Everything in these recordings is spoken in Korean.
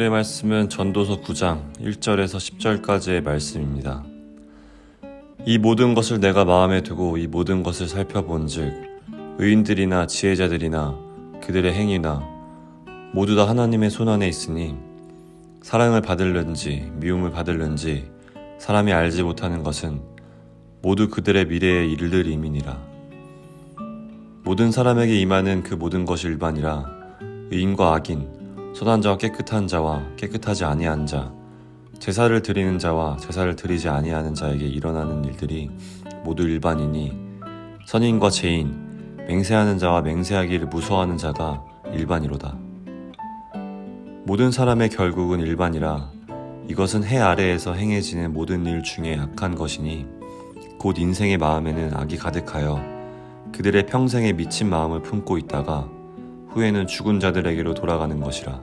오늘의 말씀은 전도서 9장 1절에서 10절까지의 말씀입니다. 이 모든 것을 내가 마음에 두고 이 모든 것을 살펴본즉 의인들이나 지혜자들이나 그들의 행위나 모두 다 하나님의 손안에 있으니 사랑을 받을는지 미움을 받을는지 사람이 알지 못하는 것은 모두 그들의 미래의 일들임이니라. 모든 사람에게 임하는 그 모든 것이 일반이라 의인과 악인 선한 자와 깨끗한 자와 깨끗하지 아니한 자 제사를 드리는 자와 제사를 드리지 아니하는 자에게 일어나는 일들이 모두 일반이니 선인과 죄인 맹세하는 자와 맹세하기를 무서워하는 자가 일반이로다. 모든 사람의 결국은 일반이라 이것은 해 아래에서 행해지는 모든 일 중에 악한 것이니 곧 인생의 마음에는 악이 가득하여 그들의 평생에 미친 마음을 품고 있다가 후에는 죽은 자들에게로 돌아가는 것이라.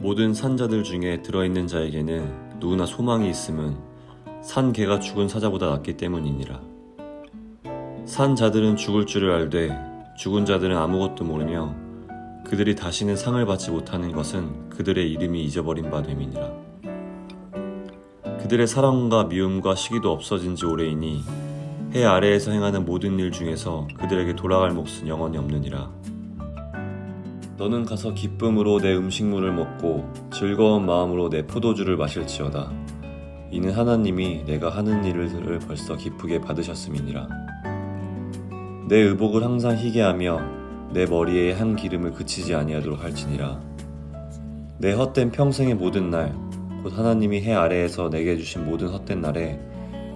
모든 산자들 중에 들어있는 자에게는 누구나 소망이 있음은 산 개가 죽은 사자보다 낫기 때문이니라. 산 자들은 죽을 줄을 알되 죽은 자들은 아무것도 모르며 그들이 다시는 상을 받지 못하는 것은 그들의 이름이 잊어버린 바 됨이니라. 그들의 사랑과 미움과 시기도 없어진 지 오래이니 해 아래에서 행하는 모든 일 중에서 그들에게 돌아갈 몫은 영원히 없느니라. 너는 가서 기쁨으로 내 음식물을 먹고 즐거운 마음으로 내 포도주를 마실지어다. 이는 하나님이 내가 하는 일을 벌써 기쁘게 받으셨음이니라. 내 의복을 항상 희게 하며 내 머리에 한 기름을 그치지 아니하도록 할지니라. 내 헛된 평생의 모든 날 곧 하나님이 해 아래에서 내게 주신 모든 헛된 날에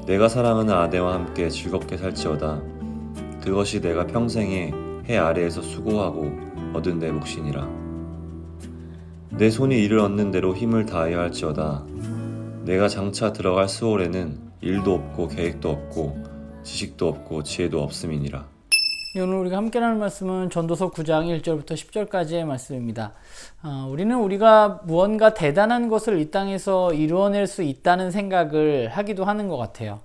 내가 사랑하는 아내와 함께 즐겁게 살지어다. 그것이 내가 평생에 해 아래에서 수고하고 얻은 내 몫이니라. 내 손이 이를 얻는 대로 힘을 다하여 할지어다. 내가 장차 들어갈 수월에는 일도 없고 계획도 없고 지식도 없고 지혜도 없음이니라. 오늘 우리가 함께 나눌 말씀은 전도서 9장 1절부터 10절까지의 말씀입니다. 우리는 우리가 무언가 대단한 것을 이 땅에서 이루어낼 수 있다는 생각을 하기도 하는 것 같아요.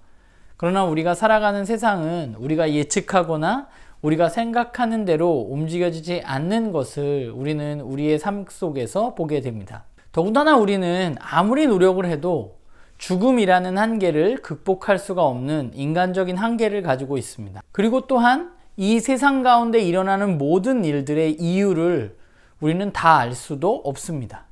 그러나 우리가 살아가는 세상은 우리가 예측하거나 우리가 생각하는 대로 움직여지지 않는 것을 우리는 우리의 삶 속에서 보게 됩니다. 더군다나 우리는 아무리 노력을 해도 죽음이라는 한계를 극복할 수가 없는 인간적인 한계를 가지고 있습니다. 그리고 또한 이 세상 가운데 일어나는 모든 일들의 이유를 우리는 다 알 수도 없습니다.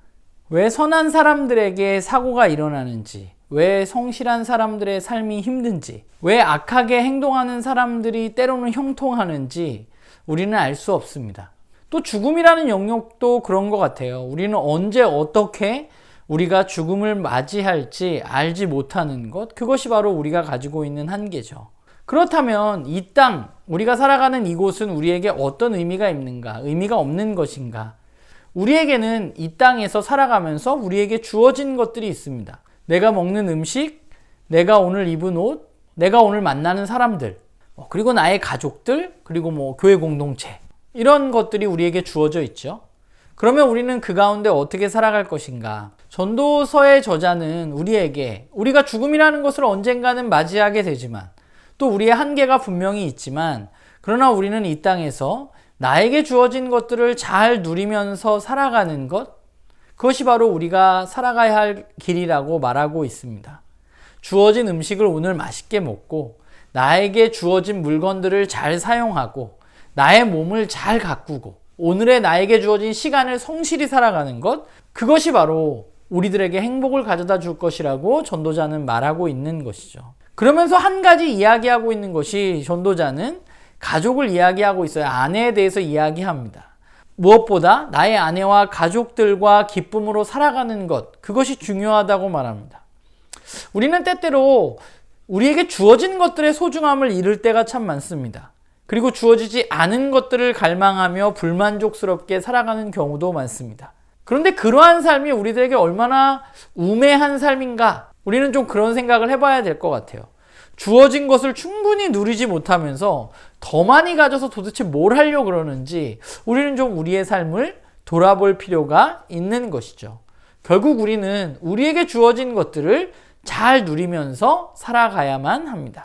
왜 선한 사람들에게 사고가 일어나는지, 왜 성실한 사람들의 삶이 힘든지, 왜 악하게 행동하는 사람들이 때로는 형통하는지 우리는 알 수 없습니다. 또 죽음이라는 영역도 그런 것 같아요. 우리는 언제 어떻게 우리가 죽음을 맞이할지 알지 못하는 것, 그것이 바로 우리가 가지고 있는 한계죠. 그렇다면 이 땅, 우리가 살아가는 이곳은 우리에게 어떤 의미가 있는가? 의미가 없는 것인가? 우리에게는 이 땅에서 살아가면서 우리에게 주어진 것들이 있습니다. 내가 먹는 음식, 내가 오늘 입은 옷, 내가 오늘 만나는 사람들, 그리고 나의 가족들, 그리고 교회 공동체, 이런 것들이 우리에게 주어져 있죠. 그러면 우리는 그 가운데 어떻게 살아갈 것인가? 전도서의 저자는 우리에게 우리가 죽음이라는 것을 언젠가는 맞이하게 되지만 또 우리의 한계가 분명히 있지만 그러나 우리는 이 땅에서 나에게 주어진 것들을 잘 누리면서 살아가는 것, 그것이 바로 우리가 살아가야 할 길이라고 말하고 있습니다. 주어진 음식을 오늘 맛있게 먹고 나에게 주어진 물건들을 잘 사용하고 나의 몸을 잘 가꾸고 오늘의 나에게 주어진 시간을 성실히 살아가는 것, 그것이 바로 우리들에게 행복을 가져다 줄 것이라고 전도자는 말하고 있는 것이죠. 그러면서 한 가지 이야기하고 있는 것이 전도자는 가족을 이야기하고 있어요. 아내에 대해서 이야기합니다. 무엇보다 나의 아내와 가족들과 기쁨으로 살아가는 것, 그것이 중요하다고 말합니다. 우리는 때때로 우리에게 주어진 것들의 소중함을 잃을 때가 참 많습니다. 그리고 주어지지 않은 것들을 갈망하며 불만족스럽게 살아가는 경우도 많습니다. 그런데 그러한 삶이 우리들에게 얼마나 우매한 삶인가? 우리는 좀 그런 생각을 해봐야 될 것 같아요. 주어진 것을 충분히 누리지 못하면서 더 많이 가져서 도대체 뭘 하려고 그러는지 우리는 좀 우리의 삶을 돌아볼 필요가 있는 것이죠. 결국 우리는 우리에게 주어진 것들을 잘 누리면서 살아가야만 합니다.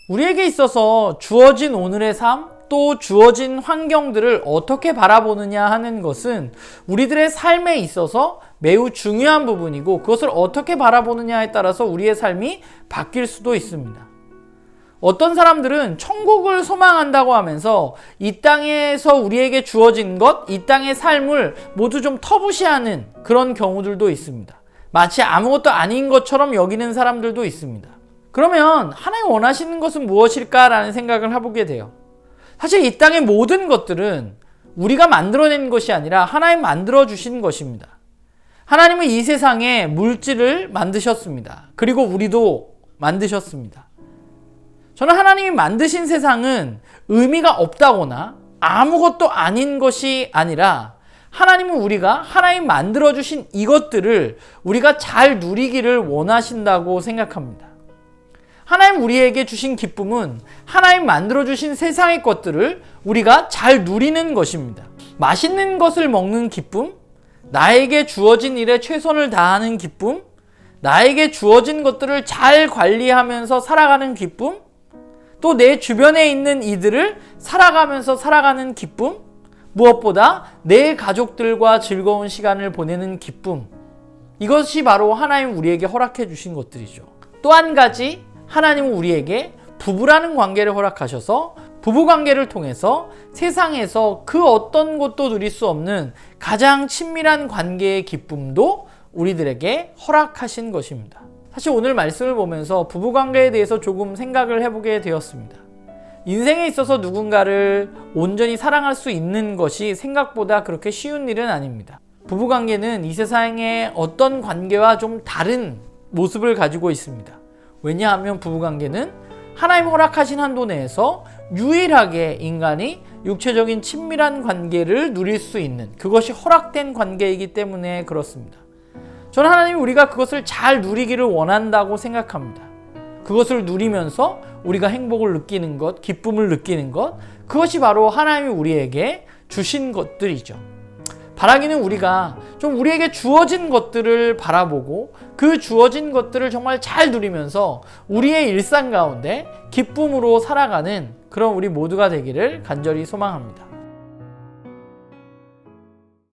우리에게 있어서 주어진 오늘의 삶, 또 주어진 환경들을 어떻게 바라보느냐 하는 것은 우리들의 삶에 있어서 매우 중요한 부분이고, 그것을 어떻게 바라보느냐에 따라서 우리의 삶이 바뀔 수도 있습니다. 어떤 사람들은 천국을 소망한다고 하면서 이 땅에서 우리에게 주어진 것, 이 땅의 삶을 모두 좀 터부시하는 그런 경우들도 있습니다. 마치 아무것도 아닌 것처럼 여기는 사람들도 있습니다. 그러면 하나님 원하시는 것은 무엇일까라는 생각을 해보게 돼요. 사실 이 땅의 모든 것들은 우리가 만들어낸 것이 아니라 하나님 만들어주신 것입니다. 하나님은 이 세상에 물질을 만드셨습니다. 그리고 우리도 만드셨습니다. 저는 하나님이 만드신 세상은 의미가 없다거나 아무것도 아닌 것이 아니라, 하나님은 우리가 하나님 만들어주신 이것들을 우리가 잘 누리기를 원하신다고 생각합니다. 하나님 우리에게 주신 기쁨은 하나님 만들어주신 세상의 것들을 우리가 잘 누리는 것입니다. 맛있는 것을 먹는 기쁨, 나에게 주어진 일에 최선을 다하는 기쁨, 나에게 주어진 것들을 잘 관리하면서 살아가는 기쁨, 또 내 주변에 있는 이들을 살아가면서 살아가는 기쁨, 무엇보다 내 가족들과 즐거운 시간을 보내는 기쁨, 이것이 바로 하나님 우리에게 허락해 주신 것들이죠. 또 한 가지, 하나님은 우리에게 부부라는 관계를 허락하셔서 부부관계를 통해서 세상에서 그 어떤 것도 누릴 수 없는 가장 친밀한 관계의 기쁨도 우리들에게 허락하신 것입니다. 사실 오늘 말씀을 보면서 부부관계에 대해서 조금 생각을 해보게 되었습니다. 인생에 있어서 누군가를 온전히 사랑할 수 있는 것이 생각보다 그렇게 쉬운 일은 아닙니다. 부부관계는 이 세상의 어떤 관계와 좀 다른 모습을 가지고 있습니다. 왜냐하면 부부관계는 하나님 허락하신 한도 내에서 유일하게 인간이 육체적인 친밀한 관계를 누릴 수 있는, 그것이 허락된 관계이기 때문에 그렇습니다. 저는 하나님이 우리가 그것을 잘 누리기를 원한다고 생각합니다. 그것을 누리면서 우리가 행복을 느끼는 것, 기쁨을 느끼는 것, 그것이 바로 하나님이 우리에게 주신 것들이죠. 바라기는 우리가 좀 우리에게 주어진 것들을 바라보고 그 주어진 것들을 정말 잘 누리면서 우리의 일상 가운데 기쁨으로 살아가는 그런 우리 모두가 되기를 간절히 소망합니다.